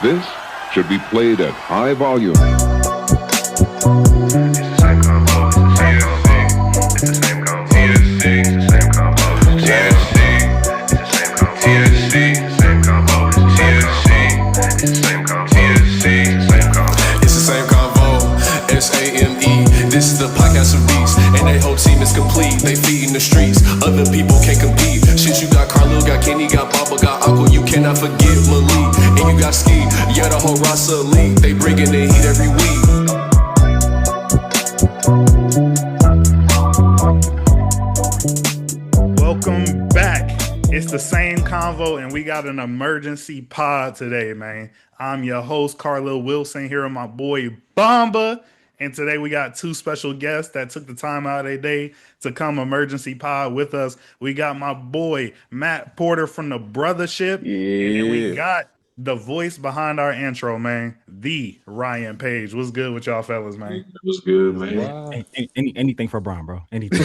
This should be played at high volume. It's the same convo, it's the same convo. TSC, it's the same convo. TSC, it's the same convo. TSC, it's the same convo. TSC, it's the same convo. TSC, it's the same convo. It's the same convo, SAME. This is the podcast of beats, and their whole team is complete. They feeding the streets, other people can't compete. Shit, you got Carlo, got Kenny, got Papa, got Uncle. You cannot forget Malik, and you got Ski. Yeah, the whole roster elite. They bringing the heat every week. Welcome back. It's the same convo, and we got an emergency pod today, man. I'm your host, Carlo Wilson, here with my boy Bomba. And today we got two special guests that took the time out of their day to come emergency pod with us. We got my boy Matt Porter from the Brotha Ship. Yeah. And then we got the voice behind our intro, man, the Ryan Page. What's good with y'all fellas, man? It was good, man. Wow. Anything for Brian, bro. Anything.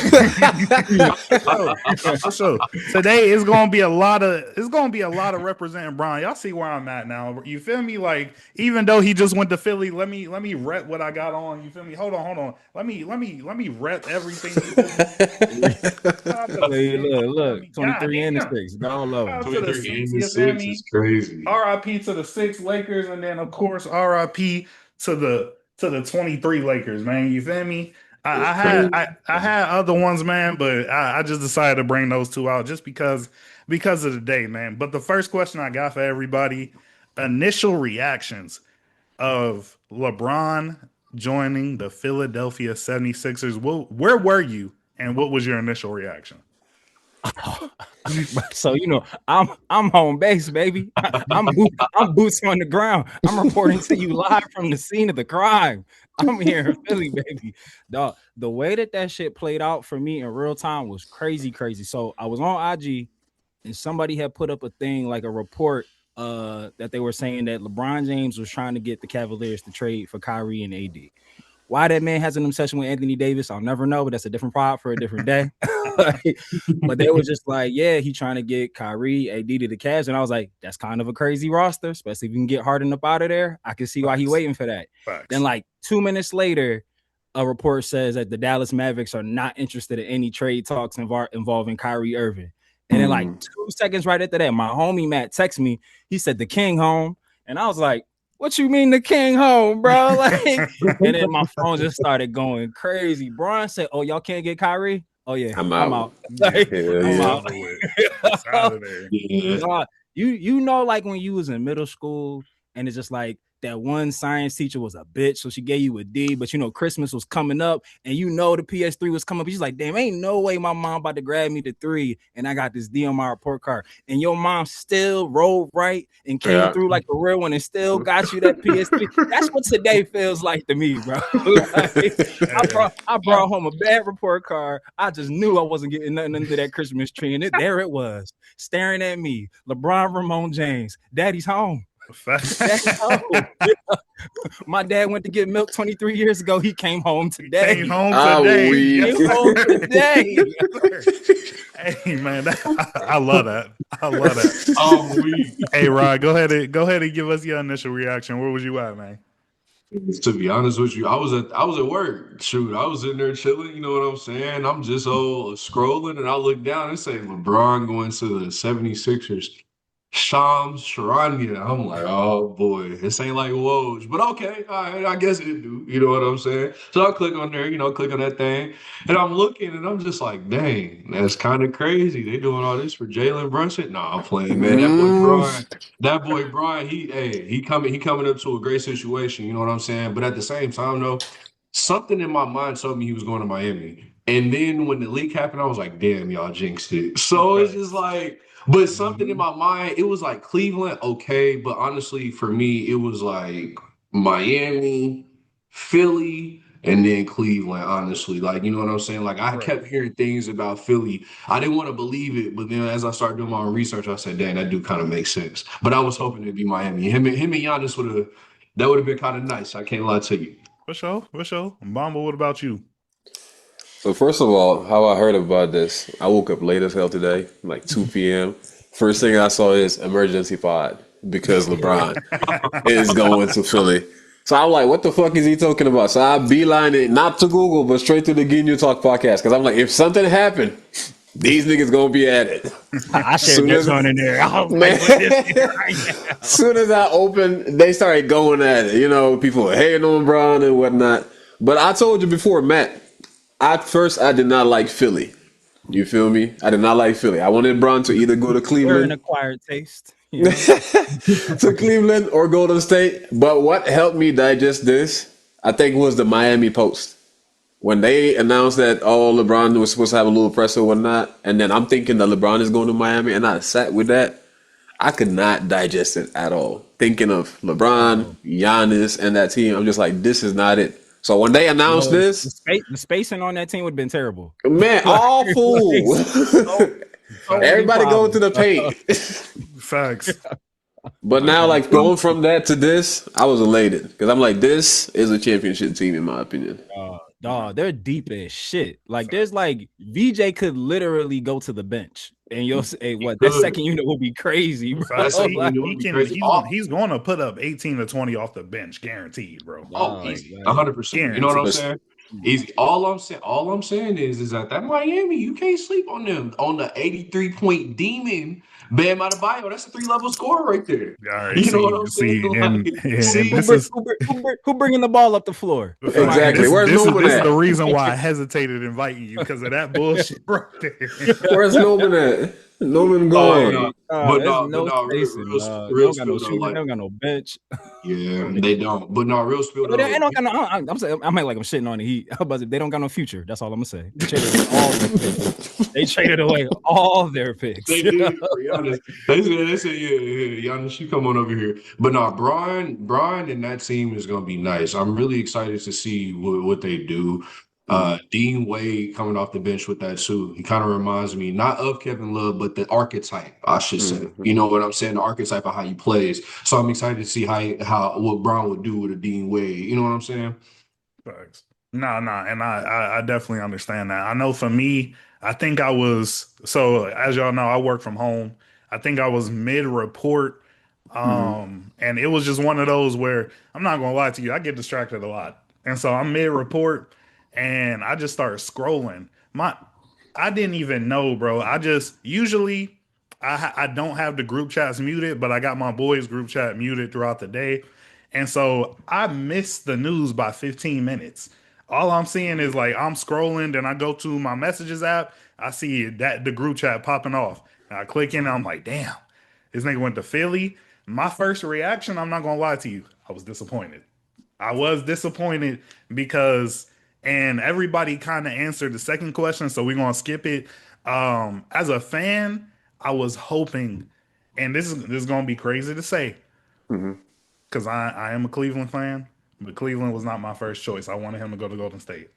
So today is gonna be a lot of representing Brian. Y'all see where I'm at now. You feel me? Like, even though he just went to Philly, let me rep what I got on. You feel me? Hold on. Let me rep everything. Hey, look, 23 and the 6. Go low. 23 and the 6 is crazy. RIP to the 6 Lakers, and then of course RIP to the 23 Lakers, man. You feel me? I had other ones, man, but I just decided to bring those two out just because of the day, man. But the first question I got for everybody: initial reactions of LeBron joining the Philadelphia 76ers. Where were you, and what was your initial reaction? So I'm home base, baby. I'm boots on the ground. I'm reporting to you live from the scene of the crime. I'm here in Philly, baby. Dog, the way that shit played out for me in real time was crazy. So I was on IG, and somebody had put up a thing, like a report that they were saying that LeBron James was trying to get the Cavaliers to trade for Kyrie and AD. Why that man has an obsession with Anthony Davis, I'll never know, but that's a different pod for a different day. But they were just like, yeah, he trying to get Kyrie, AD to the Cavs. And I was like, that's kind of a crazy roster, especially if you can get Harden up out of there. I can see why he waiting for that. Facts. Then like 2 minutes later, a report says that the Dallas Mavericks are not interested in any trade talks involving Kyrie Irving. And then like 2 seconds right after that, my homie Matt texted me. He said, the king home. And I was like, what you mean the king home, bro? Like, and then my phone just started going crazy. Brian said, "Oh, y'all can't get Kyrie? Oh yeah, I'm out. Like, I'm out. It's out of there. Yeah. You know, like when you was in middle school, and it's just like that one science teacher was a bitch, so she gave you a D. But Christmas was coming up, and the PS3 was coming up. She's like, damn, ain't no way my mom about to grab me the 3, and I got this D on my report card. And your mom still rolled right and came through like a real one, and still got you that PS3. That's what today feels like to me, bro. Like, I brought home a bad report card. I just knew I wasn't getting nothing under that Christmas tree, and there it was, staring at me. LeBron Ramon James, Daddy's home. My dad went to get milk 23 years ago. He came home today. Came home today. Hey man, I love that. Hey Rod, go ahead and give us your initial reaction. Where was you at, man? To be honest with you, I was at work. Shoot, I was in there chilling. You know what I'm saying? I'm just scrolling, and I look down and say LeBron going to the 76ers. Shams Charania. I'm like, oh boy, this ain't like Woj, but okay, all right, I guess it do. You know what I'm saying? So I click on there, click on that thing, and I'm looking, and I'm just like, dang, that's kind of crazy. They doing all this for Jalen Brunson? Nah, I'm playing, man. That boy Brian, he coming up to a great situation. You know what I'm saying? But at the same time, though, something in my mind told me he was going to Miami, and then when the leak happened, I was like, damn, y'all jinxed it. So it's just like. But something in my mind, it was like Cleveland, okay. But honestly, for me, it was like Miami, Philly, and then Cleveland, honestly. Like, you know what I'm saying? Like, I kept hearing things about Philly. I didn't want to believe it. But then as I started doing my own research, I said, dang, that do kind of make sense. But I was hoping it'd be Miami. Him and Giannis would have been kind of nice. I can't lie to you. For sure. Mamba, what about you? So first of all, how I heard about this, I woke up late as hell today, like 2 p.m. First thing I saw is emergency pod. because LeBron is going to Philly. So I'm like, what the fuck is he talking about? So I beeline it, not to Google, but straight to the Get New Talk podcast. Because I'm like, if something happened, these niggas going to be at it. I shared this one in there. I was Man. like, what this right now? As soon as I opened, they started going at it. You know, people were hating on Bron and whatnot. But I told you before, Matt, at first I did not like Philly. You feel me? I did not like Philly. I wanted Bron to either go to We're an Cleveland, acquired taste. You know? to Cleveland or Golden State. But what helped me digest this, I think, was the Miami Post. When they announced that, LeBron was supposed to have a little press or whatnot, and then I'm thinking that LeBron is going to Miami, and I sat with that. I could not digest it at all. Thinking of LeBron, Giannis, and that team, I'm just like, this is not it. So when they announced this, The spacing on that team would have been terrible. man, awful. Everybody going to the paint. Facts. But now, like, going from that to this, I was elated because I'm like, this is a championship team in my opinion. Dog, they're deep as shit. Like, there's like VJ could literally go to the bench, and you'll say, "What? That second unit will be crazy, bro." Facts. Like, He's going to put up 18 to 20 off the bench, guaranteed, bro. Easy, 100%. You know what I'm saying? Easy. All I'm saying is that Miami, you can't sleep on them. On the 83-point demon, Bam Adebayo, that's a 3-level score right there. All right, You know what I'm saying? and this who, is who bringing the ball up the floor? Exactly. Where's this Norman is at? the reason why I hesitated inviting you because of that bullshit right there. Where's Norman at? Norman gone. Space. They don't got no shooter. They don't got no bench. Yeah, they don't. But no, real spill. But they don't got no. I'm saying I might like I'm shitting on the Heat, but they don't got no future. That's all I'm gonna say. They traded away all their picks. They did. Giannis. They said, yeah, Giannis, you come on over here. But no, Brian and that team is gonna be nice. I'm really excited to see what they do. Dean Wade coming off the bench with that too. He kind of reminds me not of Kevin Love, but the archetype, I should say. You know what I'm saying? The archetype of how he plays. So I'm excited to see how what Brown would do with a Dean Wade. You know what I'm saying? Facts. No, and I definitely understand that. I know for me, I think I was as y'all know, I work from home. I think I was mid-report. And it was just one of those where I'm not gonna lie to you, I get distracted a lot. And so I'm mid-report. And I just started scrolling. I didn't even know, bro. I just usually I don't have the group chats muted, but I got my boys' group chat muted throughout the day, and so I missed the news by 15 minutes. All I'm seeing is like I'm scrolling, then I go to my messages app, I see that the group chat popping off, and I click in, and I'm like, damn, this nigga went to Philly. My first reaction, I'm not gonna lie to you, I was disappointed. I was disappointed because. And everybody kind of answered the second question, so we're gonna skip it. As a fan, I was hoping, and this is gonna be crazy to say, because I am a Cleveland fan, but Cleveland was not my first choice. I wanted him to go to Golden State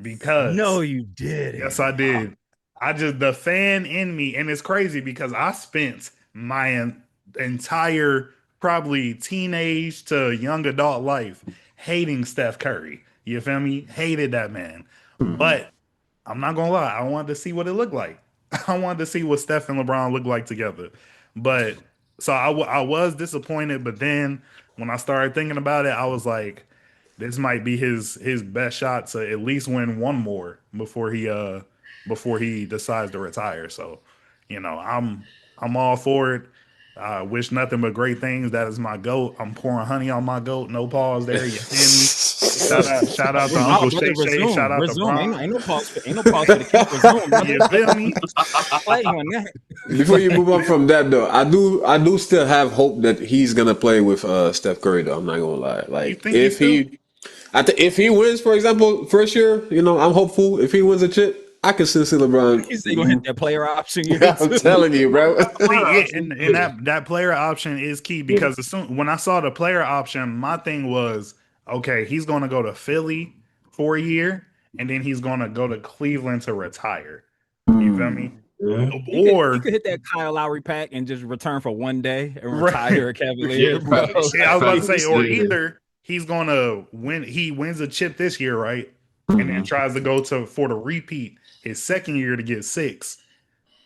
because No, you did. yes, I did. The fan in me, and it's crazy because I spent my entire probably teenage to young adult life hating Steph Curry. You feel me? Hated that man. But I'm not going to lie. I wanted to see what it looked like. I wanted to see what Steph and LeBron look like together. But so I was disappointed. But then when I started thinking about it, I was like, this might be his best shot to at least win one more before he decides to retire. So, I'm all for it. I wish nothing but great things. That is my GOAT. I'm pouring honey on my GOAT. No pause there. You feel me? Shout out to Uncle Shay Shay. Shout out to Bron. Ain't no pause for the keep resume. You feel me? Play on that. Before you move on from that though, I do still have hope that he's gonna play with Steph Curry though. I'm not gonna lie. Like if he wins, for example, first year, I'm hopeful. If he wins a chip, I can still see LeBron. He's gonna hit that player option. I'm telling you, bro. And that player option is key because when I saw the player option, my thing was, okay, he's going to go to Philly for a year, and then he's going to go to Cleveland to retire. You feel me? Yeah. Or you could hit that Kyle Lowry pack and just return for one day and retire a Cavalier. Yeah, bro. right. I was about to say, or either he's going to win. He wins a chip this year, right? And then tries to go for the repeat his second year to get 6.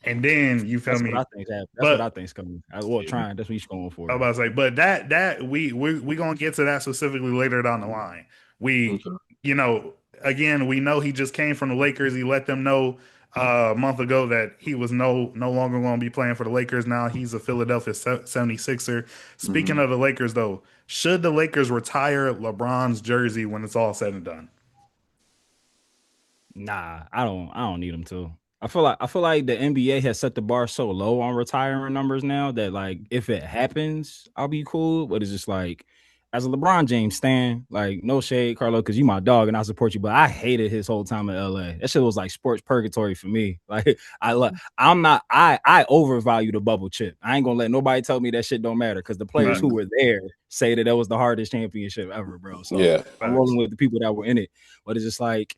and then you feel That's me. what I think happened. That's what But I think's coming. Well, trying. That's what he's going for. I was about to say, but that we gonna get to that specifically later down the line. We, Okay. you know, again, we know he just came from the Lakers. He let them know a month ago that he was no longer going to be playing for the Lakers. Now he's a Philadelphia 76er. Speaking of the Lakers, though, should the Lakers retire LeBron's jersey when it's all said and done? Nah, I don't need him to. I feel like the NBA has set the bar so low on retiring numbers now that like if it happens, I'll be cool. But it's just like as a LeBron James stan, like no shade, Carlo, because you my dog and I support you. But I hated his whole time in LA. That shit was like sports purgatory for me. Like I overvalue the bubble chip. I ain't gonna let nobody tell me that shit don't matter because the players who were there say that was the hardest championship ever, bro. So Yeah. I'm rolling with the people that were in it. But it's just like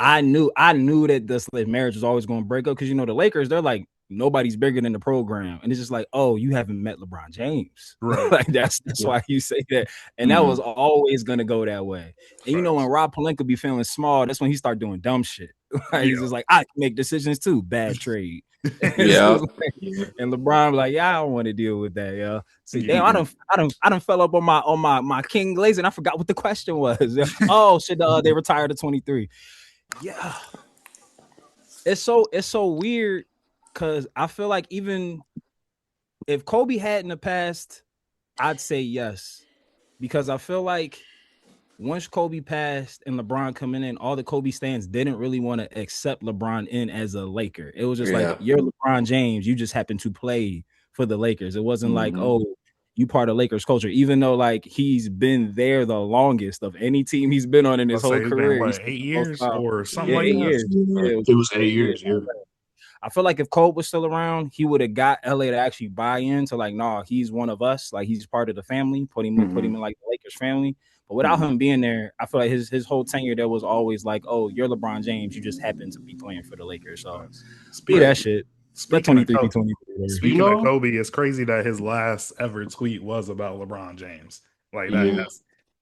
I knew that this marriage was always going to break up because the Lakers, they're like nobody's bigger than the program, and it's just like, oh, you haven't met LeBron James, Right? like that's why you say that, and that was always going to go that way. And when Rob Pelinka be feeling small, that's when he start doing dumb shit. He's just like, I can make decisions too. Bad trade. Yeah. And LeBron like, yeah, I don't want to deal with that, yeah. See, damn, I done fell up on my King Glazer, and I forgot what the question was. Oh, should they retire to 23? Yeah, it's so weird because I feel like even if Kobe had in the past, I'd say yes, because I feel like once Kobe passed and LeBron coming in, all the Kobe stands didn't really want to accept LeBron in as a Laker. It was just like, you're LeBron James, you just happen to play for the Lakers. It wasn't like, oh, you part of Lakers culture, even though like he's been there the longest of any team he's been on in his whole career. Been, 8 years or something like 8 that? years. It was 8 years. Yeah. I feel like if Kobe was still around, he would have got LA to actually buy into like, nah, he's one of us. Like he's part of the family. Put him in like the Lakers family. But without him being there, I feel like his whole tenure there was always like, oh, you're LeBron James. You just happen to be playing for the Lakers. So speak that shit. Speaking of Kobe, it's crazy that his last ever tweet was about LeBron James. Like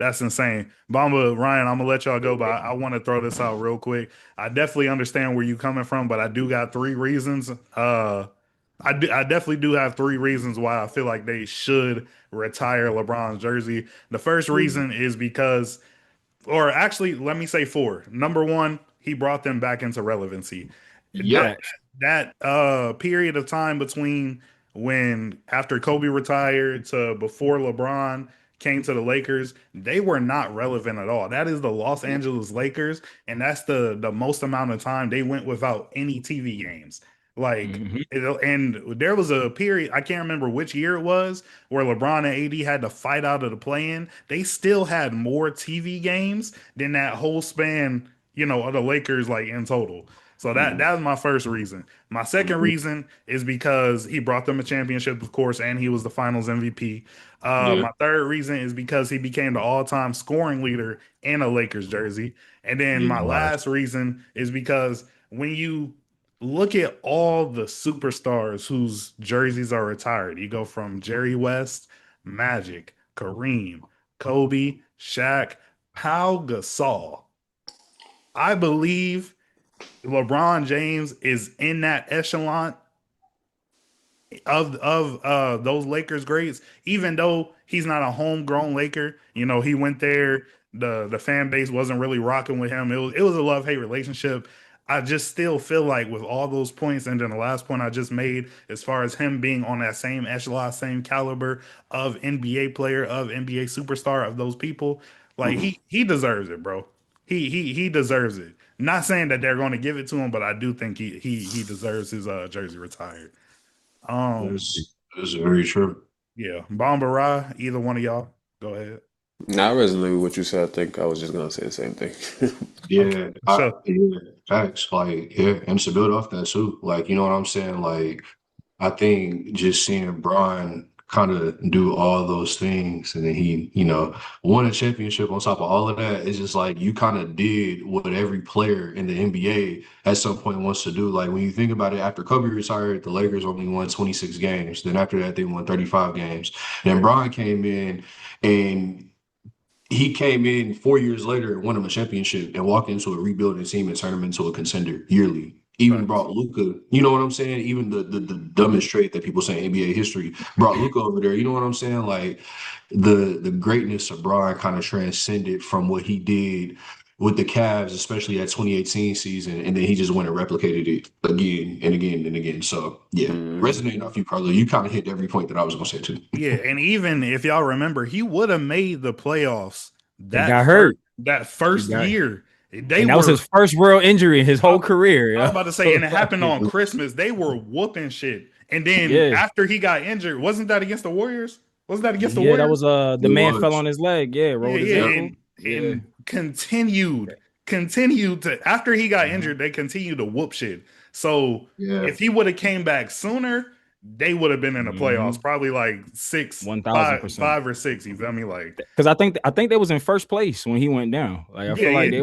that's insane. Bamba, Ryan, I'm gonna let y'all go, but I want to throw this out real quick. I definitely understand where you're coming from, but I do got 3 reasons. I definitely do have 3 reasons why I feel like they should retire LeBron's jersey. The first reason is because, or actually, let me say 4. Number 1, he brought them back into relevancy. That period of time between when after Kobe retired to before LeBron came to the Lakers, they were not relevant at all. That is the Los Angeles Lakers, and that's the most amount of time they went without any TV games. Like, and there was a period, I can't remember which year it was, where LeBron and AD had to fight out of the play-in. They still had more TV games than that whole span, of the Lakers, like in total. So that was my first reason. My second reason is because he brought them a championship, of course, and he was the Finals MVP. My third reason is because he became the all-time scoring leader in a Lakers jersey. And then my last reason is because when you look at all the superstars whose jerseys are retired, you go from Jerry West, Magic, Kareem, Kobe, Shaq, Pau Gasol. I believe LeBron James is in that echelon of those Lakers greats, even though he's not a homegrown Laker. He went there. The fan base wasn't really rocking with him. It was a love-hate relationship. I just still feel like with all those points, and then the last point I just made, as far as him being on that same echelon, same caliber of NBA player, of NBA superstar, of those people, like he deserves it, bro. He deserves it. Not saying that they're going to give it to him, but I do think he deserves his jersey retired. That's very true. Yeah, Bomba Ra, either one of y'all, go ahead. I resonate with what you said. I think I was just gonna say the same thing. Facts. Like, and to build off that too, like, you know what I'm saying? Like, I think just seeing Bron kind of do all those things, and then he, won a championship on top of all of that. It's just like you kind of did what every player in the NBA at some point wants to do. Like when you think about it, after Kobe retired, the Lakers only won 26 games. Then after that, they won 35 games. Then Bron came in, and he came in 4 years later and won him a championship and walked into a rebuilding team and turned him into a contender yearly. even brought Luka. You know what I'm saying? Even the dumbest trait that people say in NBA history brought Luka over there. You know what I'm saying? Like the greatness of Bron kind of transcended from what he did with the Cavs, especially that 2018 season, and then he just went and replicated it again and again and again. So yeah, resonating off you, Carlo. You kind of hit every point that I was gonna say too. Yeah, and even if y'all remember, he would have made the playoffs He got hurt that first year. That was his first real injury in his whole career. I was about to say, and it happened on Christmas. They were whooping shit. And then after he got injured, wasn't that against the Warriors? Wasn't that against the Warriors? Yeah, that was the man fell on his leg. Yeah, rolled his ankle. And continued to, after he got injured, they continued to whoop shit. So if he would have came back sooner, they would have been in the playoffs, probably like 1,000%, 5 or 6. You feel me? Like, because I think they was in first place when he went down. Like I feel like they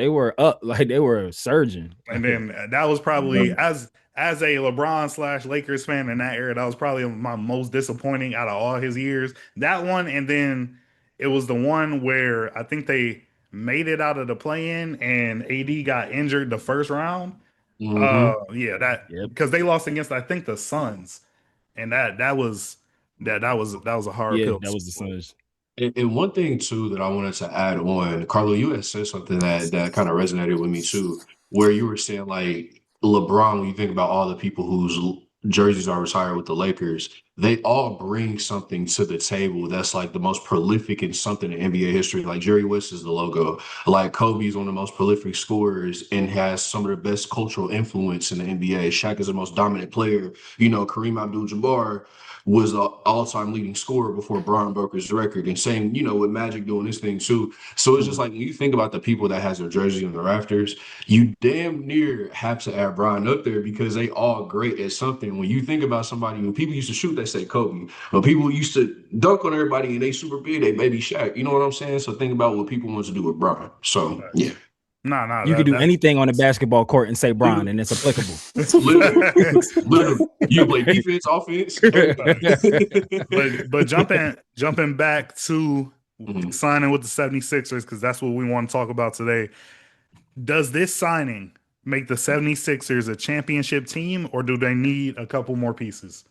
were up, like they were surging. And then that was probably as a LeBron / Lakers fan in that era, that was probably my most disappointing out of all his years. That one, and then it was the one where I think they made it out of the play-in and AD got injured the first round. Because they lost against, I think, the Suns, and that was a hard pill. That was the Suns. And one thing too that I wanted to add on, Carlo, you had said something that kind of resonated with me too, where you were saying like LeBron, when you think about all the people whose jerseys are retired with the Lakers, they all bring something to the table that's like the most prolific in something in NBA history. Like Jerry West is the logo. Like Kobe is one of the most prolific scorers and has some of the best cultural influence in the NBA. Shaq is the most dominant player. You know, Kareem Abdul-Jabbar was an all-time leading scorer before Bron broke his record. And same, you know, with Magic doing this thing too. So it's just like when you think about the people that has their jersey on the rafters, you damn near have to add Bron up there because they all great at something. When you think about somebody, when people used to shoot, they say Kobe. When people used to dunk on everybody and they super big, they baby Shaq. You know what I'm saying? So think about what people want to do with Bron. So yeah. You can do anything on the basketball court and say Bron, and it's applicable. Literally. You play defense, offense. but jumping back to signing with the 76ers, because that's what we want to talk about today. Does this signing make the 76ers a championship team, or do they need a couple more pieces?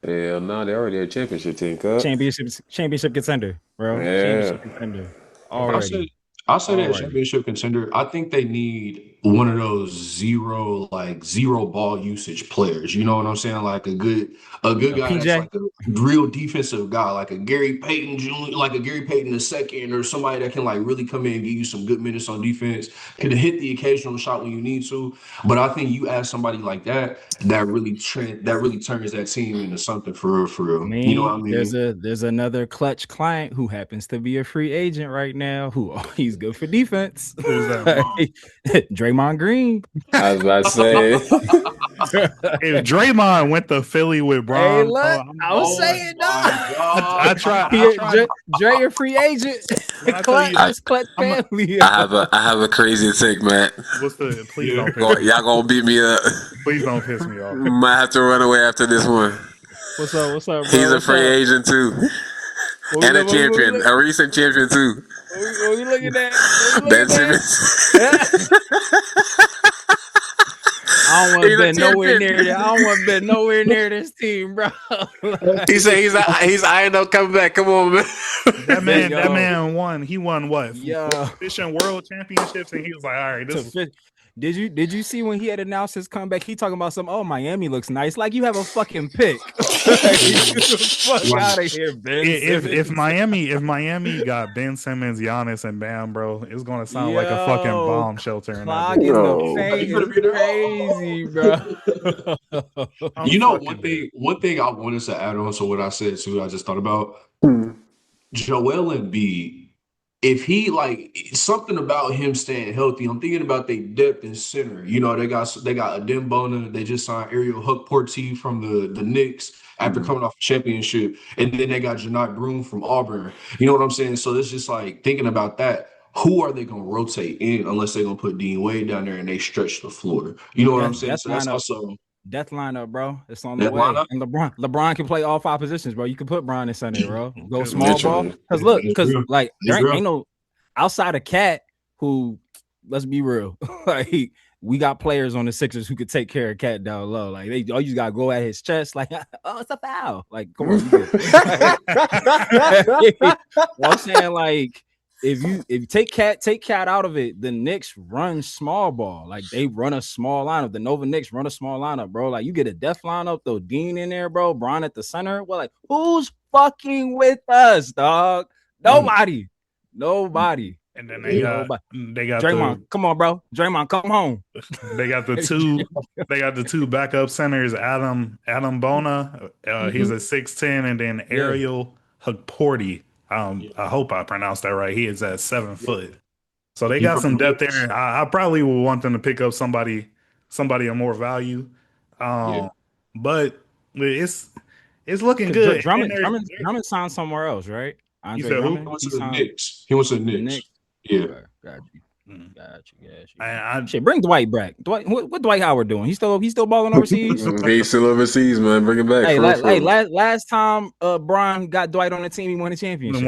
Hell no, they already a championship team, cuz. Championship contender, bro. Yeah. Championship contender. Already. I'll say that championship contender. I think they need one of those zero ball usage players. You know what I'm saying? Like a good guy PJ? that's like a real defensive guy, like a Gary Payton Jr., like a Gary Payton II, or somebody that can like really come in and give you some good minutes on defense, can hit the occasional shot when you need to. But I think you add somebody like that really turns that team into something for real. You know what I mean? There's another clutch client who happens to be a free agent right now who he's good for defense. Who's that? Draymond Green. I was about to say. If Draymond went to Philly with Bron, Hey, look, I was saying no. I tried. Dre a free agent. Clutch family. I have a crazy take, man. Please don't piss me. Y'all gonna beat me up. Please don't piss me off. Might have to run away after this one. What's up, bro? He's a free agent too. And a champion, a recent champion too. What you looking at? Ben Simmons. I don't want to bet nowhere near that. I don't want to bet nowhere near this team, bro. He said he's eyeing up coming back. Come on, man. That man won. He won what? Fishing world championships, and he was like, "All right, this is." Did you see when he had announced his comeback? He talking about Miami looks nice. Like you have a fucking pick. Fuck out of here, Ben. If Miami got Ben Simmons, Giannis, and Bam, bro, it's gonna sound like a fucking bomb shelter. Clogging the paint is crazy, bro. You know, one thing I wanted to add on to what I said too. I just thought about Joel Embiid. If he something about him staying healthy, I'm thinking about their depth in center. You know, they got Adem Bona. They just signed Ariel Hook-Porty from the Knicks after coming off a championship, and then they got Janot Broom from Auburn. You know what I'm saying? So it's just like thinking about that. Who are they going to rotate in unless they're going to put Dean Wade down there and they stretch the floor? You know what I'm saying? So that's also. Death lineup, bro. It's on the way. Lineup? And LeBron can play all 5 positions, bro. You can put Bron in center, bro. Go small ball. Because there ain't no outside of Cat who, let's be real, we got players on the Sixers who could take care of Cat down low. Like you just gotta go at his chest, like, oh, it's a foul. Like, come on, you good. I'm saying, like, if you take Cat out of it, the Knicks run small ball. Like they run a small lineup. The Nova Knicks run a small lineup, bro. Like you get a death lineup, throw Dean in there, bro. Bron at the center. Well, like, who's fucking with us, dog? Nobody. And then they got Draymond. Come on, bro. Draymond, come home. They got the two backup centers, Adam Bona. He's a 6'10", and then Ariel Hukporti. I hope I pronounced that right. He is at 7 foot. So they got some depth there. I probably would want them to pick up somebody of more value. But it's looking good. Drummond signed somewhere else, right? He said who? He went to the Knicks. He went to the Knicks. Yeah. Okay, got you. Shit, bring Dwight back. What Dwight Howard doing? He's still balling overseas. He's still overseas, man. Bring him back. Hey, last time Bron got Dwight on the team, he won a championship.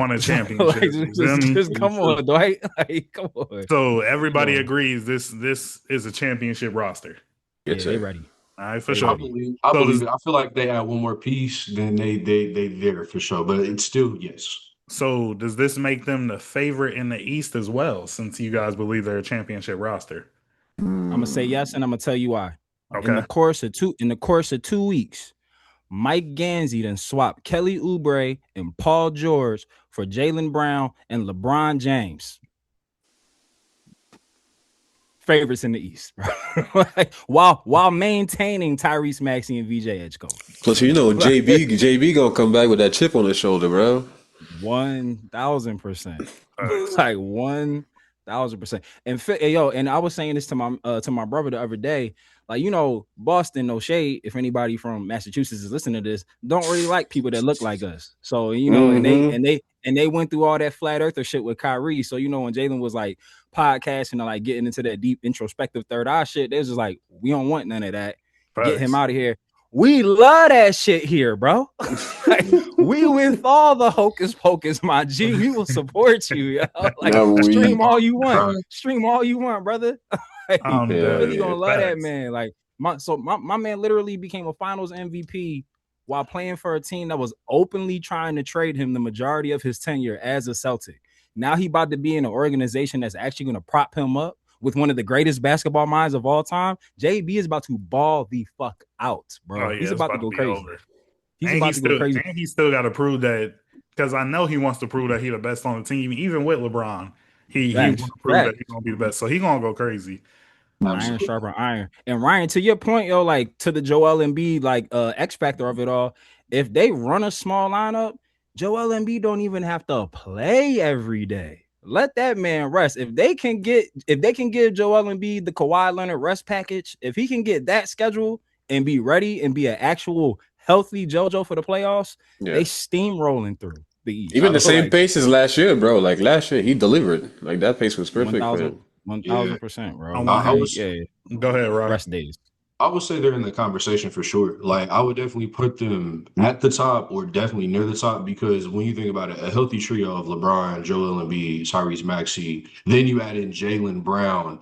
Just come on, Dwight. Like, come on. So everybody agrees this is a championship roster. Yeah, they ready. All right, for sure. I believe it. I feel like they add one more piece, then they there for sure. But it's still yes. So does this make them the favorite in the East as well, since you guys believe they're a championship roster? I'm gonna say yes, and I'm gonna tell you why. Okay. In the course of 2 weeks, Mike Gansey then swapped Kelly Oubre and Paul George for Jaylen Brown and LeBron James. Favorites in the East, while maintaining Tyrese Maxey and VJ Edgecombe. Plus, you know, JB gonna come back with that chip on his shoulder, bro. 1,000%. Like 1,000%. And I was saying this to my brother the other day. Like, you know, Boston, no shade, if anybody from Massachusetts is listening to this, don't really like people that look like us. So, you know, and they went through all that flat earther shit with Kyrie. So, you know, when Jalen was like podcasting and like getting into that deep introspective third eye shit, they was just like, we don't want none of that. Get him out of here. We love that shit here, bro. Like, we with all the hocus pocus, my G. We will support you, yo. Like, stream all you want, brother. Like, really gonna love that man. Like, my man literally became a Finals MVP while playing for a team that was openly trying to trade him the majority of his tenure as a Celtic. Now he about to be in an organization that's actually gonna prop him up with one of the greatest basketball minds of all time. JB is about to ball the fuck out, bro. He's about to go crazy. He's about to go crazy. And he still got to prove that, because I know he wants to prove that he's the best on the team, even with LeBron. He wants to prove that he's gonna be the best. So he's gonna go crazy. Iron sharper iron. And Ryan, to your point, yo, like to the Joel Embiid, like X factor of it all. If they run a small lineup, Joel Embiid don't even have to play every day. Let that man rest. If they can give Joel Embiid the Kawhi Leonard rest package, if he can get that schedule and be ready and be an actual healthy JoJo for the playoffs, they steamrolling through the East. Even the same pace as last year, bro. Like last year, he delivered. Like that pace was perfect. 1,000%, bro. Go ahead, Rob. Rest days. I would say they're in the conversation for sure. Like, I would definitely put them at the top or definitely near the top, because when you think about it, a healthy trio of LeBron, Joel Embiid, Tyrese Maxey, then you add in Jaylen Brown,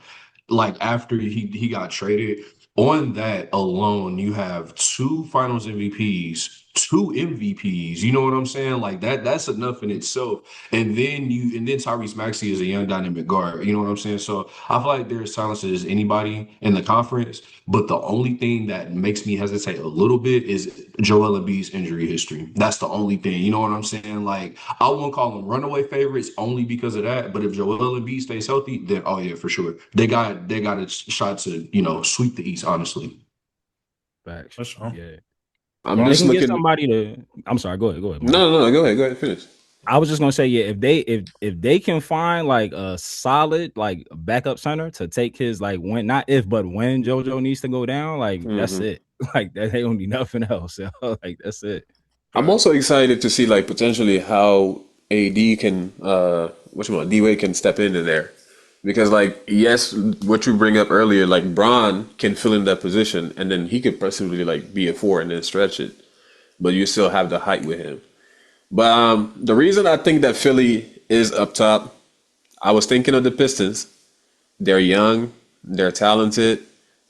like after he got traded, on that alone, you have 2 Finals MVPs, 2 MVPs. You know what I'm saying? Like that's enough in itself. And then Tyrese Maxey is a young dynamic guard. You know what I'm saying? So I feel like they're as talented as anybody in the conference. But the only thing that makes me hesitate a little bit is Joel Embiid's injury history. That's the only thing. You know what I'm saying? Like, I won't call them runaway favorites only because of that. But if Joel Embiid stays healthy, then oh yeah, for sure, they got a shot to, you know, sweep the East. Honestly, facts. Yeah. I'm just looking. Somebody to. I'm sorry. Go ahead. No. Go ahead. Finish. I was just gonna say, yeah, if they can find like a solid like backup center to take his like when JoJo needs to go down, like that's it. Like that, they don't need nothing else. Like that's it. I'm also excited to see like potentially how AD can D-Wade can step into there. Because, like, yes, what you bring up earlier, like, Bron can fill in that position, and then he could possibly, like, be a 4 and then stretch it. But you still have the height with him. But the reason I think that Philly is up top, I was thinking of the Pistons. They're young. They're talented,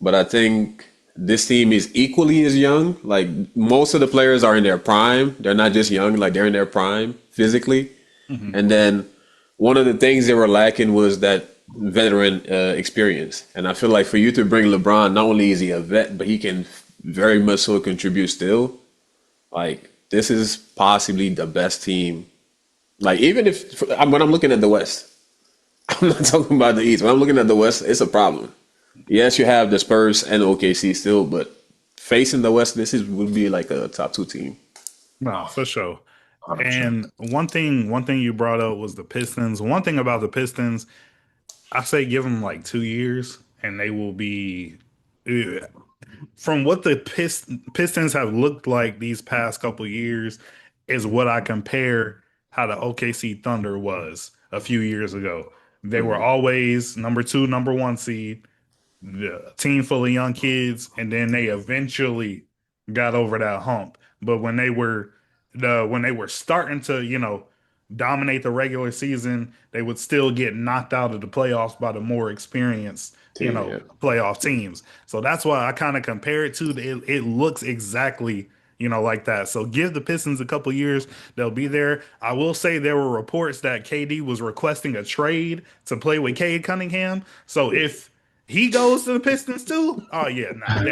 but I think this team is equally as young. Like most of the players are in their prime. They're not just young, like they're in their prime physically. Mhm. And then one of the things they were lacking was that veteran experience. And I feel like for you to bring LeBron, not only is he a vet, but he can very much so contribute still. Like this is possibly the best team. Like even if when I'm looking at the West, I'm not talking about the East. When I'm looking at the West, it's a problem. Yes, you have the Spurs and OKC still, but facing the West, would be like a top 2 team. No, for sure. 100%. And one thing you brought up was the Pistons. One thing about the Pistons, I say give them like 2 years, and they will be. From what the Pistons have looked like these past couple years, is what I compare how the OKC Thunder was a few years ago. They were always number 2, number 1 seed, the team full of young kids, and then they eventually got over that hump. But when they were starting to, dominate the regular season, they would still get knocked out of the playoffs by the more experienced, Yeah. playoff teams. So that's why I kind of compare it to it looks exactly, like that. So give the Pistons a couple years, they'll be there. I will say there were reports that KD was requesting a trade to play with Cade Cunningham. So if he goes to the Pistons too, oh yeah, nah,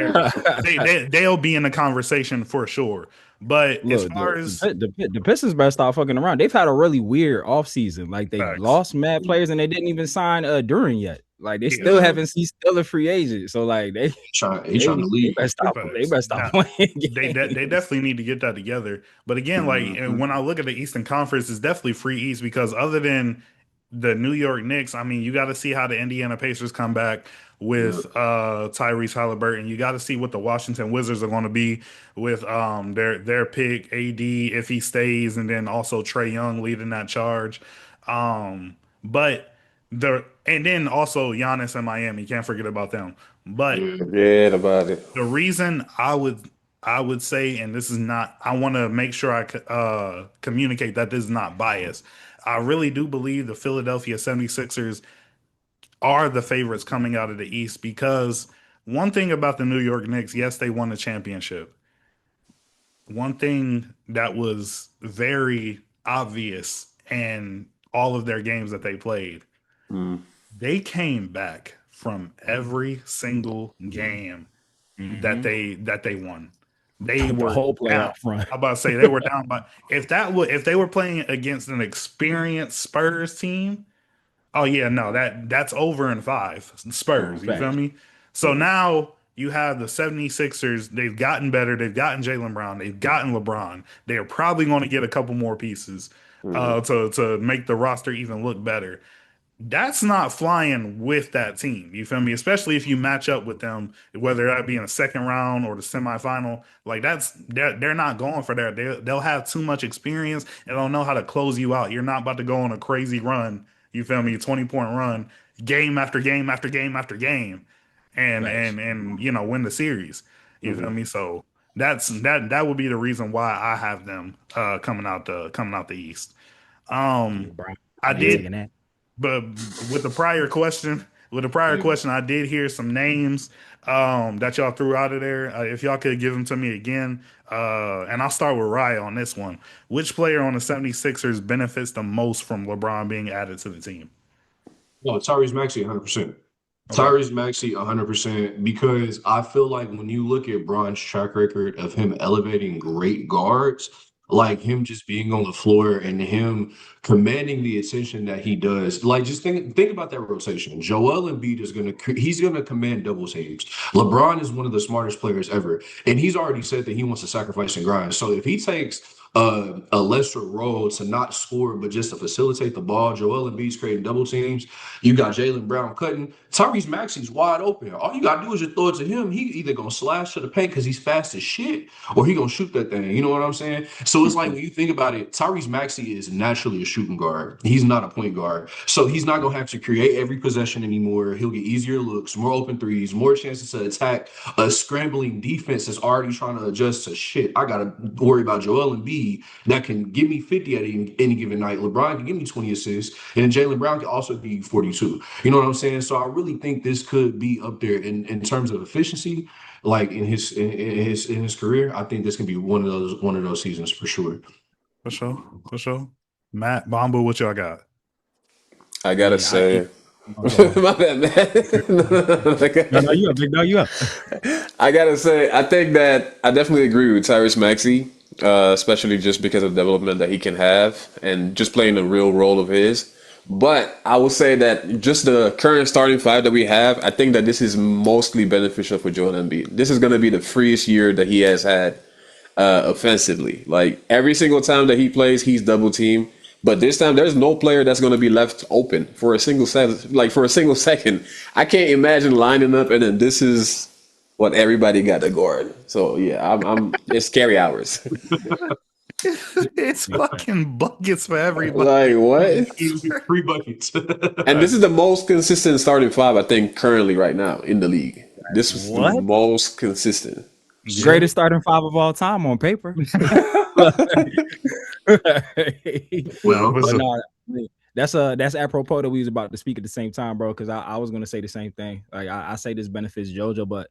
they'll be in the conversation for sure. But as Look, far as the Pistons better stop fucking around. They've had a really weird offseason. Like they Facts. lost mad players and they didn't even sign Duran yet. Like they still haven't. He's still a free agent. So like He's trying to they leave. better stop. They better stop playing. they definitely need to get that together. But again, like when I look at the Eastern Conference, it's definitely free East because other than the New York Knicks, I mean, you got to see how the Indiana Pacers come back with Tyrese Halliburton. You got to see what the Washington Wizards are going to be with their pick AD if he stays, and then also Trae Young leading that charge. But and then also Giannis and Miami, can't forget about them. But Yeah, about it. the reason I would say, and this is not, I want to make sure I communicate that this is not biased. I really do believe the Philadelphia 76ers are the favorites coming out of the East because one thing about the New York Knicks, yes, they won the championship. One thing that was very obvious in all of their games that they played, they came back from every single game that they won. They were whole down. playoff run. I'm about to say they were down, but if they were playing against an experienced Spurs team, oh yeah, no, that's over in 5 Spurs. You feel me? So now you have the 76ers. They've gotten better. They've gotten Jaylen Brown. They've gotten LeBron. They are probably going to get a couple more pieces to make the roster even look better. That's not flying with that team. You feel me? Especially if you match up with them, whether that be in the second round or the semifinal. Like they're not going for that. They'll have too much experience and don't know how to close you out. You're not about to go on a crazy run. You feel me? 20-point run, game after game after game after game, and win the series. You feel me? So that would be the reason why I have them coming out the East. I did. But with the prior question, I did hear some names that y'all threw out of there. If y'all could give them to me again, and I'll start with Raya on this one. Which player on the 76ers benefits the most from LeBron being added to the team? No, Tyrese Maxey, 100%. Tyrese Maxey, 100%, because I feel like when you look at Bron's track record of him elevating great guards, like him just being on the floor and him commanding the attention that he does. Like just think about that rotation. Joel Embiid he's gonna command double teams. LeBron is one of the smartest players ever, and he's already said that he wants to sacrifice and grind. So if he takes a lesser role to not score but just to facilitate the ball, Joel Embiid's creating double teams. You got Jaylen Brown cutting. Tyrese Maxey's wide open. All you gotta do is just throw it to him. He either gonna slash to the paint because he's fast as shit, or he gonna shoot that thing. You know what I'm saying? So it's like when you think about it, Tyrese Maxey is naturally a shooting guard. He's not a point guard, so he's not gonna have to create every possession anymore. He'll get easier looks, more open threes, more chances to attack a scrambling defense that's already trying to adjust to shit. I gotta worry about Joel Embiid. that can give me 50 at any given night. LeBron can give me 20 assists, and Jaylen Brown can also give you 42. You know what I'm saying? So I really think this could be up there in terms of efficiency, like in his career. I think this can be one of those seasons for sure. For sure. For sure. Matt, Bomba, what y'all got? I gotta Yeah, say, Okay. my bad, man. No, you up, big dog, you up. I gotta say, I think that I definitely agree with Tyrese Maxey, especially just because of the development that he can have and just playing the real role of his. But I will say that just the current starting five that we have, I think that this is mostly beneficial for Joel Embiid. This is going to be the freest year that he has had offensively. Like every single time that he plays, he's double teamed. But this time, there's no player that's going to be left open for a single second. Like for a single second, I can't imagine lining up and then this is what everybody got to guard. So yeah, I'm it's scary hours. It's fucking buckets for everybody. Like what? 3 buckets. And this is the most consistent starting five, I think, currently right now in the league. This was the What? most consistent. Greatest starting five of all time on paper. Well, But no, that's apropos that we was about to speak at the same time, bro. Because I was gonna say the same thing. Like I say this benefits JoJo, but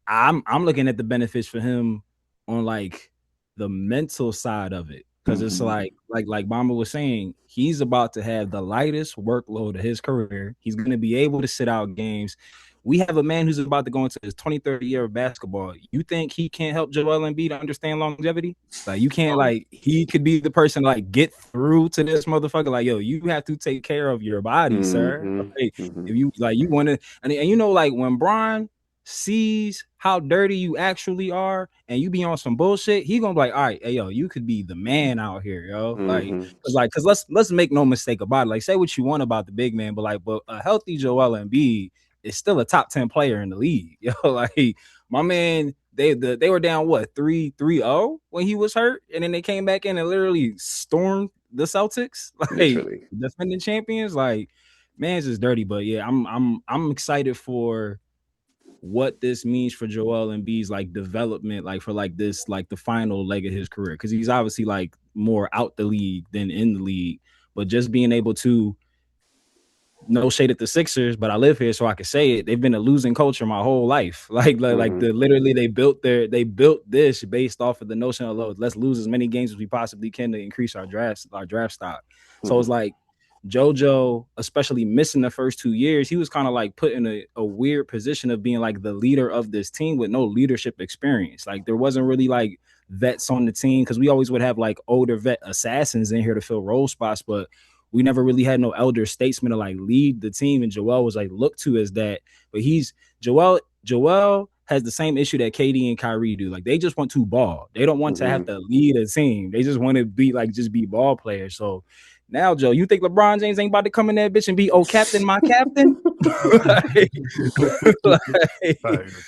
I'm looking at the benefits for him on like the mental side of it. Because it's like Bamba was saying, he's about to have the lightest workload of his career. He's gonna be able to sit out games. We have a man who's about to go into his 23rd year of basketball. You think he can't help Joel Embiid to understand longevity? Like you can't he could be the person to like get through to this motherfucker. Like, yo, you have to take care of your body, sir. Like, if you like you want to and you know, like when Bron sees how dirty you actually are and you be on some bullshit, he gonna be like, all right, hey yo, you could be the man out here, yo. Cause let's make no mistake about it. Like, say what you want about the big man, but a healthy Joel Embiid is still a top 10 player in the league. Yo, like my man, they were down 3-0 when he was hurt, and then they came back in and literally stormed the Celtics, like defending champions. Like, man's just dirty. But yeah, I'm excited for what this means for Joel Embiid's like development, like for like this, like the final leg of his career, because he's obviously like more out the league than in the league, but just being able to. No shade at the Sixers, but I live here, so I can say it. They've been a losing culture my whole life. Literally they built this based off of the notion of let's lose as many games as we possibly can to increase our draft stock. So it's like JoJo, especially missing the first 2 years, he was kind of like put in a weird position of being like the leader of this team with no leadership experience. Like there wasn't really like vets on the team because we always would have like older vet assassins in here to fill role spots, but we never really had no elder statesman to like lead the team, and Joel was like looked to as that. But Joel has the same issue that KD and Kyrie do. Like they just want to ball. They don't want to have to lead a team. They just want to be like just be ball players. So now, Joe, you think LeBron James ain't about to come in that bitch and be captain, my captain?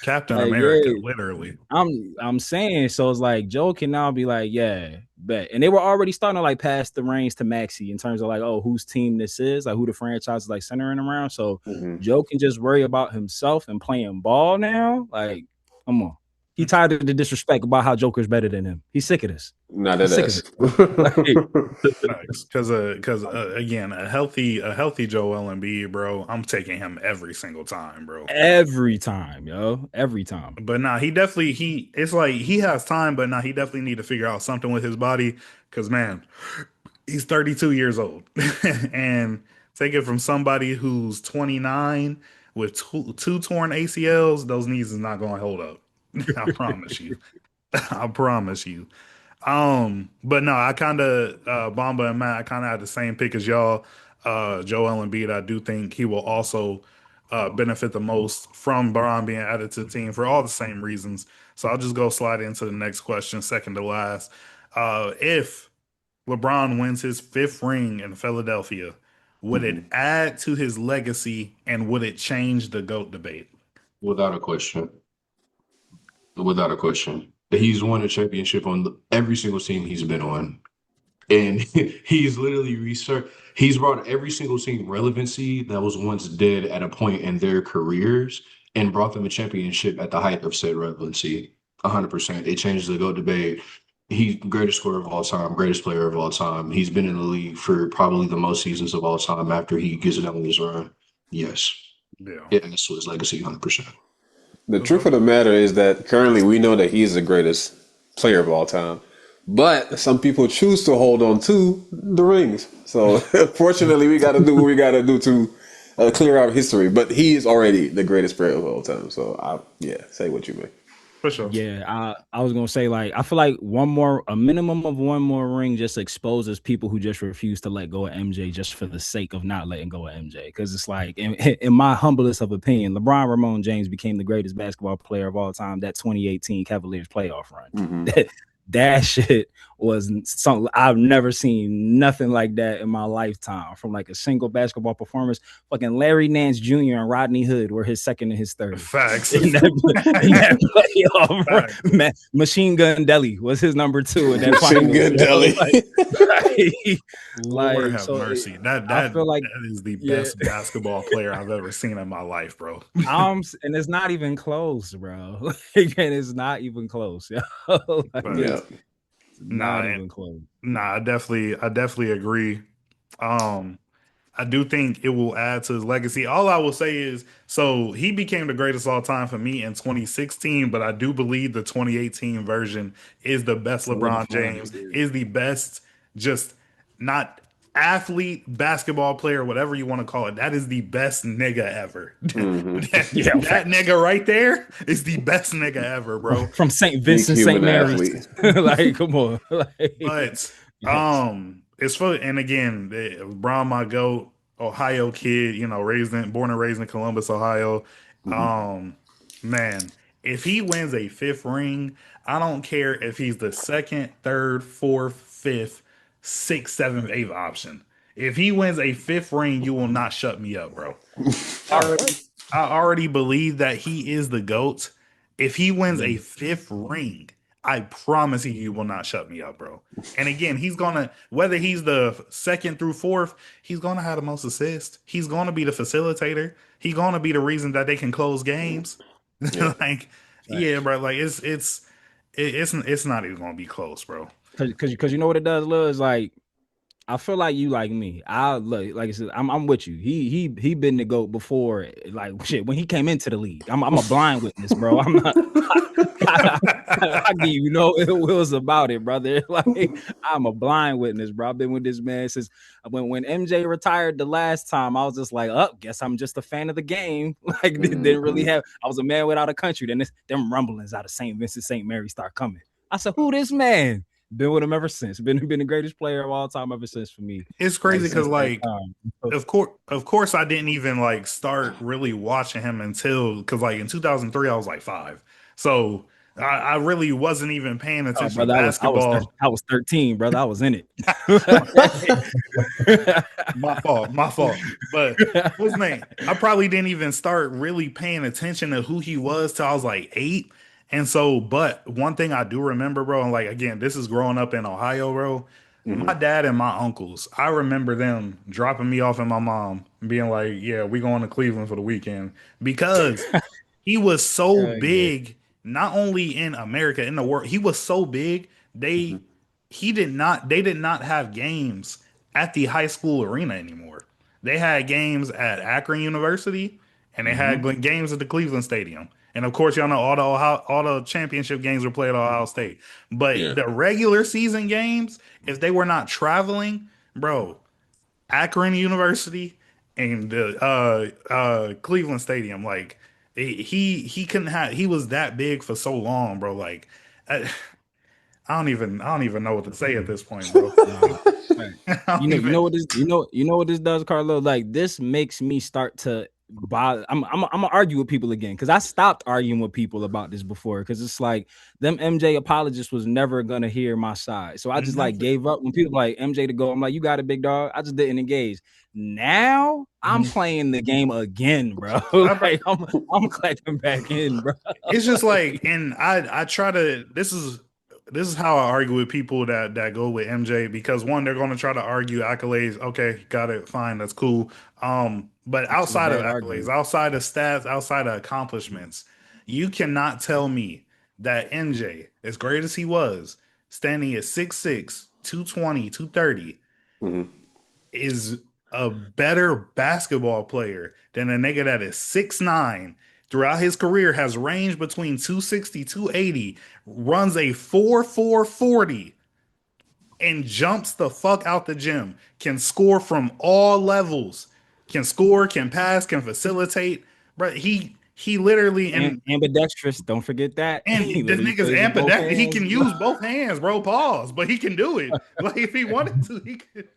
Captain America, literally. I'm saying, so it's like Joe can now be like, yeah, bet. And they were already starting to like pass the reins to Maxey in terms of like, oh, whose team this is, like who the franchise is like centering around. So Joe can just worry about himself and playing ball now. Like, come on. He tired of the disrespect about how Joker's better than him. He's sick of this. Not that ass. Because again, a healthy Joel Embiid, bro. I'm taking him every single time, bro. Every time, yo. Every time. But nah, it's like he has time, but nah, he definitely need to figure out something with his body. Because man, he's 32 years old, and take it from somebody who's 29 with two torn ACLs. Those knees is not going to hold up. I promise you. I promise you. But no, I kind of Bamba and Matt, I kind of had the same pick as y'all. Joel Embiid, I do think he will also benefit the most from Bron being added to the team for all the same reasons. So I'll just go slide into the next question, second to last. If LeBron wins his 5th ring in Philadelphia, would it add to his legacy and would it change the GOAT debate? Without a question. Without a question. He's won a championship on every single team he's been on. And he's literally he's brought every single team relevancy that was once dead at a point in their careers and brought them a championship at the height of said relevancy. 100%. It changed the GOAT debate. He's greatest scorer of all time, greatest player of all time. He's been in the league for probably the most seasons of all time after he gets it on his run. Yes. Yeah. Yeah, that's his legacy, 100%. The truth of the matter is that currently we know that he's the greatest player of all time, but some people choose to hold on to the rings. So fortunately, we got to do what we got to do to clear our history. But he is already the greatest player of all time. So say what you may. For sure. Yeah, I was gonna say, like, I feel like a minimum of one more ring just exposes people who just refuse to let go of MJ just for the sake of not letting go of MJ. Because it's like, in my humblest of opinion, LeBron Ramon James became the greatest basketball player of all time. That 2018 Cavaliers playoff run. Mm-hmm. That shit was something I've never seen nothing like that in my lifetime from like a single basketball performance. Fucking Larry Nance Jr. and Rodney Hood were his second and his third. Facts. In that playoff, Machine Gun Deli was his number 2 in that Machine Gun Deli. Lord have mercy. I feel like that is the best yeah. basketball player I've ever seen in my life, bro. And it's not even close, bro. And it's not even close. Yeah. Not even close. Nah, I definitely agree. I do think it will add to his legacy. All I will say is, so he became the greatest all time for me in 2016, but I do believe the 2018 version is the best LeBron James, is the best, just not athlete, basketball player, whatever you want to call it. That is the best nigga ever. Mm-hmm. that nigga right there is the best nigga ever, bro. From St. Vincent, St. Mary's. Like, come on. But it's funny, and again, LeBron, my GOAT, Ohio kid, born and raised in Columbus, Ohio. Man, if he wins a 5th ring, I don't care if he's the 2nd, 3rd, 4th, 5th, 6th, 7th, 8th option. If he wins a 5th ring, you will not shut me up, bro. I already believe that he is the GOAT. If he wins a 5th ring, I promise you will not shut me up, bro. And again, he's gonna, whether he's the 2nd through 4th, he's gonna have the most assists. He's gonna be the facilitator. He's gonna be the reason that they can close games. Yeah. Yeah, bro. Like it's not even gonna be close, bro. Because you know what it does, Lil, is like, I feel like you like me. Like I said, I'm with you. He been the GOAT before. Like shit, when he came into the league, I'm a blind witness, bro. I'm not. I give you no ill wills about it, brother. Like I'm a blind witness, bro. I've been with this man since when MJ retired the last time. I was just like, guess I'm just a fan of the game. Like didn't really have. I was a man without a country. Then them rumblings out of St. Vincent, St. Mary start coming. I said, who this man? Been with him ever since. Been the greatest player of all time ever since for me. It's crazy because of course I didn't even start really watching him until because in 2003 I was 5. So I really wasn't even paying attention to basketball. I was 13, brother. I was in it. My fault. But what's his name? I probably didn't even start really paying attention to who he was till I was 8. And so, but one thing I do remember, bro, and again, this is growing up in Ohio, bro. My dad and my uncles, I remember them dropping me off and my mom being like, yeah, we going to Cleveland for the weekend because he was so big, not only in America, in the world. He was so big. They did not have games at the high school arena anymore. They had games at Akron University and they had games at the Cleveland Stadium. And of course, y'all know all the championship games were played at Ohio State. But the regular season games, if they were not traveling, bro, Akron University and the Cleveland Stadium, he couldn't have. He was that big for so long, bro. I don't even know what to say at this point, bro. You know what this does, Carlo? Like this makes me start to. I'm gonna argue with people again because I stopped arguing with people about this before because it's like them MJ apologists was never gonna hear my side, so I just gave up when people like MJ to go. I'm like, you got it, big dog. I just didn't engage. Now I'm playing the game again, bro. I'm clapping back in, bro. It's just and I try to. This is how I argue with people that go with MJ because one, they're going to try to argue accolades. Okay, got it, fine, that's cool. But outside of accolades, outside of stats, outside of accomplishments, you cannot tell me that MJ, as great as he was, standing at 6'6", 220, 230, Mhm. is a better basketball player than a nigga that is 6'9", throughout his career has ranged between 260, 280, runs a 4'4", 40, and jumps the fuck out the gym, can score from all levels, can score, can pass, can facilitate. But he literally And ambidextrous, don't forget that. He this literally nigga's plays with both ambidextrous. He hands. can use both hands, bro. Pause, but he can do it. Like if he wanted to, he could.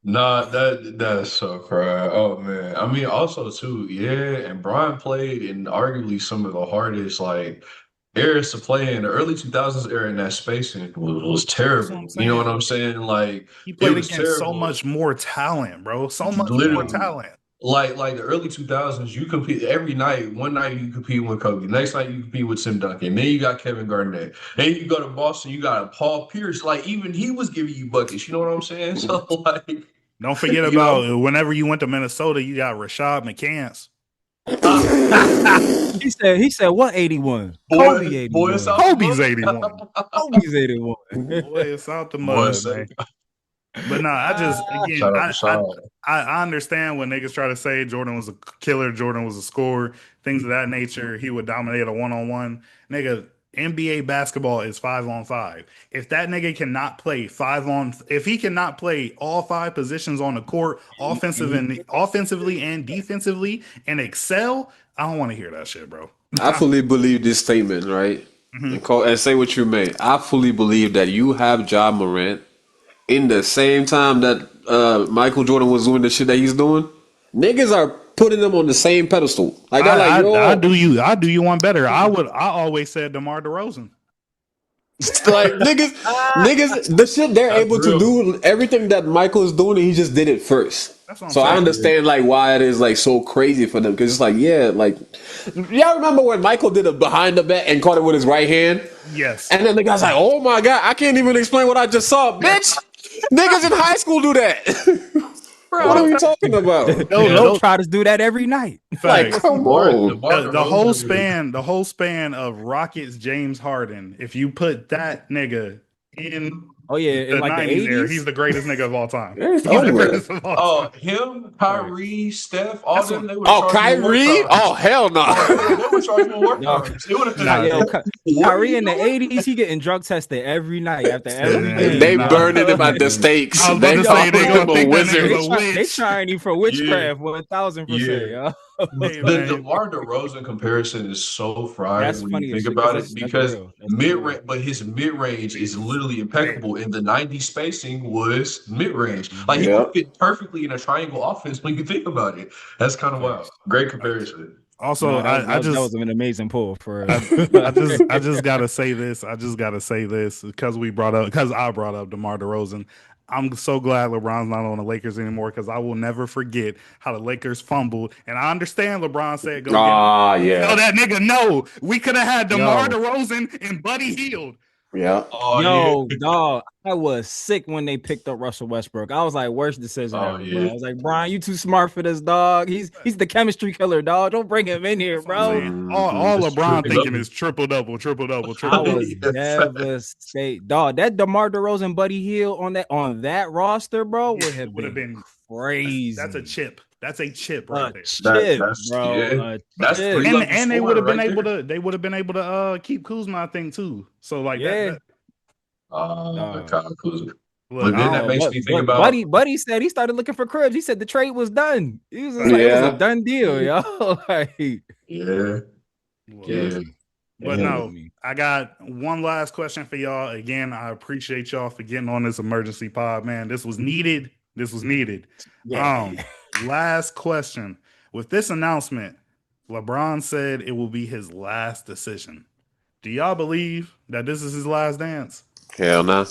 Nah, that's so crap. Oh man. I mean, also too, yeah, and Brian played in arguably some of the hardest like eras to play in. The early 2000s era in that spacing was That's what I'm terrible. You know what saying. I'm saying? Like He it played was against so terrible. much more talent, bro. So much more Literally. talent. Like the early 2000s, you compete every night. One night you compete with Kobe. Next night you compete with Tim Duncan. Then you got Kevin Garnett. Then you go to Boston, you got a Paul Pierce. Like even he was giving you buckets. You know what I'm saying? So like, Don't forget you know. about whenever you went to Minnesota, you got Rashad McCants. He said what 81? Boy, Kobe boy, 81. it's out Kobe's the 81. Kobe's 81. Boy, it's out the boy, mud, man. But no, I just again, shout out to Sean. I understand when niggas try to say Jordan was a killer, Jordan was a scorer, things of that nature. He would dominate a 1-on-1. Nigga, NBA basketball is 5-on-5. If that nigga cannot play if he cannot play all 5 positions on the court, offensively and defensively, and excel, I don't want to hear that shit, bro. I fully believe this statement, right? And say what you may. I fully believe that you have Ja Morant in the same time that Michael Jordan was doing the shit that he's doing. Niggas are putting them on the same pedestal. Like they're like, I yo, do you one better. I always said DeMar DeRozan. like niggas, the shit they're That's able to real. do, everything that Michael is doing, he just did it first. That's what I'm So I saying. understand like why it is like so crazy for them because it's like y'all remember when Michael did a behind the back and caught it with his right hand, Yes. and then the guy's like, oh my god, I can't even explain what I just saw, bitch. Niggas in high school do that. What are we talking about? They'll try to do that every night. Like, Facts. come on. The whole span of Rockets James Harden. If you put that nigga in Oh yeah, the in like the 90s era, 80s. he's the greatest nigga of all time. It's He's the over. greatest of all Oh, time. him, Kyrie, Steph, all That's them. what- They would Oh, charge more Kyrie? times. Oh, hell no. They would charge more No. times. They would have Nah, Yo, What Kyrie are in the you doing? 80s, he getting drug tested every night after every Yeah, game. They nah. burning him at the stakes. I was about They to say, call they him gonna a think that wizard. nigga's a They witch. trying you for witchcraft 1000%. Yeah. Hey, The man. DeMar DeRozan comparison is so fried That's when funny you as think shit, about 'cause it that's because real. That's real. but his mid range is literally impeccable, and the 90 spacing was mid range. Like he Yeah. would fit perfectly in a triangle offense when you think about it. That's kind of wild. Great comparison. Also, No, that I was an amazing pull for I just gotta say this. Because I brought up DeMar DeRozan. I'm so glad LeBron's not on the Lakers anymore because I will never forget how the Lakers fumbled. And I understand LeBron said go get Ah, Tell yeah. that nigga no. We could have had DeMar Yo. DeRozan and Buddy Hield. Yeah. Oh Yo, dog, I was sick when they picked up Russell Westbrook. I was like, worst decision Oh, ever, yeah. bro. I was like, Brian, you too smart for this, dog. He's the chemistry killer, dog. Don't bring him in here, That's what I'm bro. saying. All It's LeBron triple-double. thinking is triple double, triple double, I triple double. was devastated, dog. That DeMar DeRozan, Buddy Hield on that roster, bro, would have Would have been crazy. That's a chip. That's a chip A right there. chip, that's- bro. yeah. A That's chip. three And level they would have scoring been right able there. to keep Kuzma, I think, too. So like Yeah. that Kyle Kuzma. look, But then I that don't- makes But- me think but about Buddy said he started looking for cribs. He said the trade was done. He was just like, it was Yeah. a done deal, yo. Like, yeah. Yeah. But Yeah. no, I got one last question for y'all. Again, I appreciate y'all for getting on this emergency pod, man. This was needed. yeah. Last question. With this announcement, LeBron said it will be his last decision. Do y'all believe that this is his last dance? Hell no.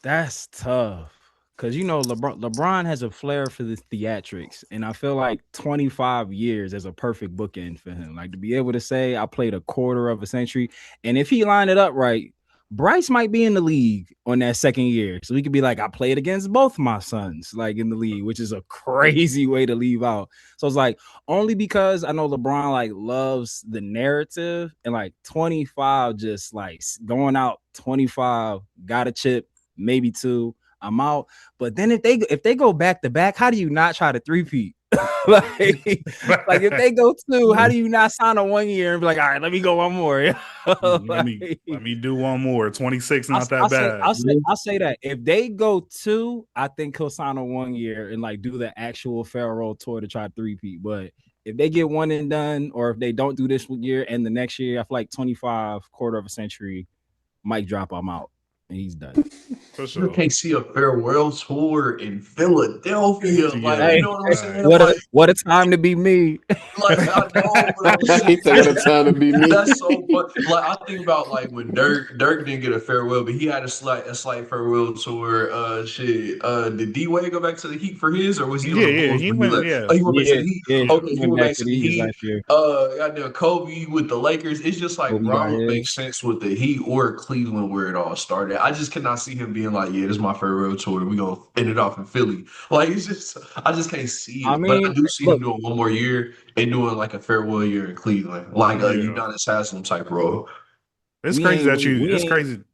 That's tough. Cause LeBron has a flair for the theatrics, and I feel like 25 years is a perfect bookend for him. Like to be able to say I played a quarter of a century, and if he lined it up right, Bryce might be in the league on that second year. So we could be like, I played against both my sons, like in the league, which is a crazy way to leave out. So it's like, only because I know LeBron like loves the narrative, and like 25, just like going out 25, got a chip, maybe 2, I'm out. But then if they go back to back, how do you not try to three-peat? like if they go 2, how do you not sign a 1 year and be like, all right, let me go one more? let me do one more. 26, not that bad. I'll say that if they go 2, I think he'll sign a 1 year and like do the actual farewell tour to try to three-peat. But if they get one and done, or if they don't do this year and the next year, I feel like 25, quarter of a century, mic drop, I'm out. And he's done. For sure. You can't see a farewell tour in Philadelphia. Like, Hey, you know what I'm saying? What a time to be me. Like, I know what I'm saying. He said what a time to be me. That's so fun. Like, I think about like when Dirk didn't get a farewell, but he had a slight farewell tour. Did D Wade go back to the Heat for his, or was he on the Bulls? He went. Oh, he went back to the Heat. Yeah, Okay, he went back to the Heat Heat. last year. Goddamn Kobe with the Lakers. It's just like Kobe Bron would make sense with the Heat or Cleveland where it all started. I just cannot see him being like, yeah, this is my farewell tour. We gonna end it off in Philly. Like, it's just, I just can't see it. I mean, but I do see him doing one more year and doing like a farewell year in Cleveland, like a Udonis Haslam type role. It's crazy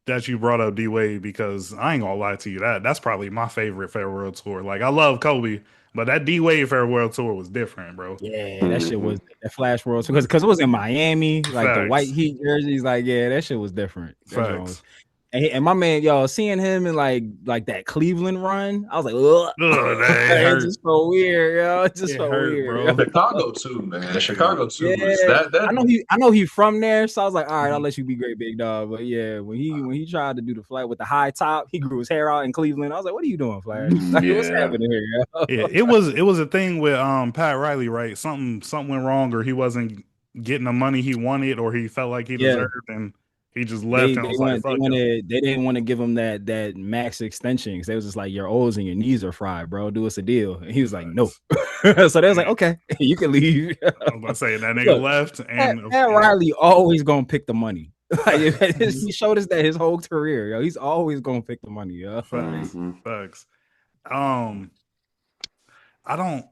that you brought up D Wade, because I ain't gonna lie to you, that's probably my favorite farewell tour. Like, I love Kobe, but that D Wade farewell tour was different, bro. Yeah, that shit was that Flash World tour, because it was in Miami, like the white Heat jerseys. Like, yeah, that shit was different. Facts. And my man, y'all, seeing him in like that Cleveland run, I was like, ugh. It's just so weird, yo. It's just so weird, bro. Chicago too, man. Chicago too. Yeah. I know he's from there, so I was like, all right, I'll let you be great, big dog. But yeah, when he tried to do the flight with the high top, he grew his hair out in Cleveland. I was like, what are you doing, Flash? Like, what's happening here? Yo? Yeah, it was a thing with Pat Riley, right? Something went wrong, or he wasn't getting the money he wanted, or he felt like he deserved, and he just left. They didn't want to give him that max extension, because they was just like, your O's and your knees are fried, bro. Do us a deal. And he was like, no. So they was like, okay, you can leave. I was about to say, that nigga left. And Pat Riley always gonna pick the money. Like, he showed us that his whole career, yo. He's always gonna pick the money, yo. Facts. I don't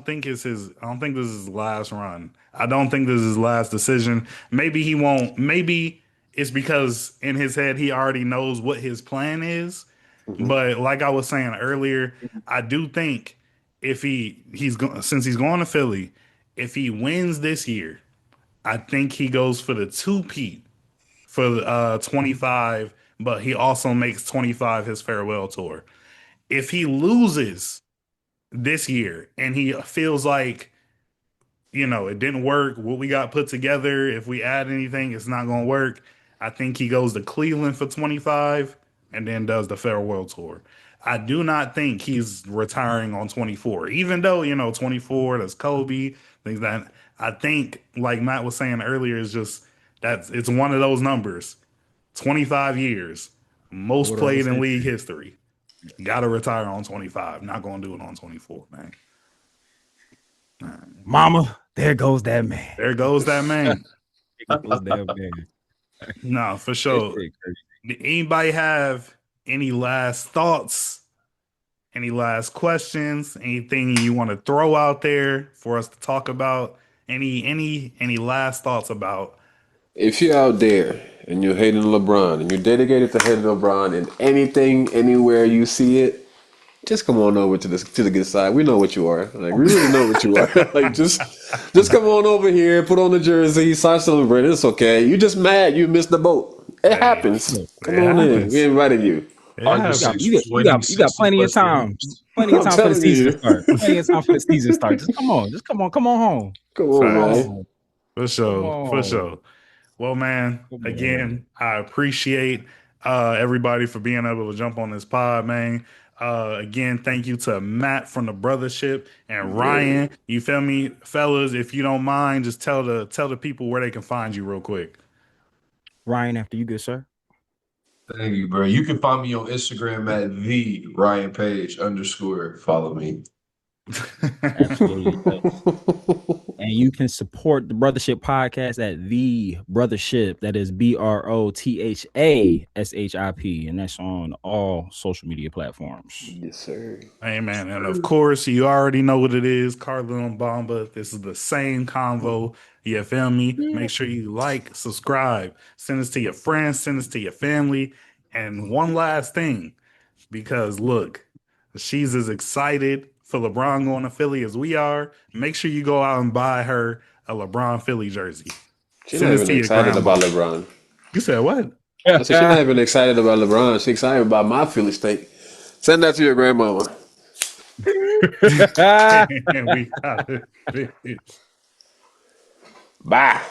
think this is his last run. I don't think this is his last decision. Maybe he won't. Maybe it's because in his head he already knows what his plan is. But like I was saying earlier, I do think if since he's going to Philly, if he wins this year, I think he goes for the 2-peat for 25, but he also makes 25 his farewell tour. If he loses this year and he feels like, it didn't work, what we got put together, if we add anything, it's not going to work, I think he goes to Cleveland for 25 and then does the farewell tour. I do not think he's retiring on 24, even though, 24, that's Kobe, things that I think, like Matt was saying earlier, is just it's one of those numbers. 25 years, most played in league history. Got to retire on 25. Not going to do it on 24, man. Mama, there goes that man. There goes that man. There goes that man. No, for sure. Did anybody have any last thoughts? Any last questions? Anything you want to throw out there for us to talk about? Any last thoughts about? If you're out there and you're hating LeBron and you're dedicated to hating LeBron, and anything, anywhere you see it, just come on over to the good side. We know what you are. Like, we really know what you are. Like, just come on over here, put on the jersey, start celebrating. It's okay. You just mad you missed the boat. It happens. Come on in. We invited you. You got plenty of time. Plenty of time for the season to start. Plenty of time for the season to start. Just come on. Come on home. Come on, man. For sure. Well, man, again, I appreciate everybody for being able to jump on this pod, man. Again, thank you to Matt from the Brotha Ship and Ryan. You feel me, fellas? If you don't mind, just tell the people where they can find you real quick. Ryan, after you, good sir. Thank you, bro. You can find me on Instagram at @RyanPage_. Follow me. Absolutely. And you can support the Brotha Ship Podcast at the Brotha Ship. That is BROTHASHIP, and that's on all social media platforms. Yes, sir. Hey man, and of course you already know what it is, Carlin and Bomba. This is the same convo. You feel me? Make sure you like, subscribe, send this to your friends, send this to your family. And one last thing, because look, she's as excited for LeBron going to Philly as we are. Make sure you go out and buy her a LeBron Philly jersey. She's Send not this even to your excited grandma. about LeBron. You said what? I said she's not even excited about LeBron. She's excited about my Philly steak. Send that to your grandmama. And we got it. Bye.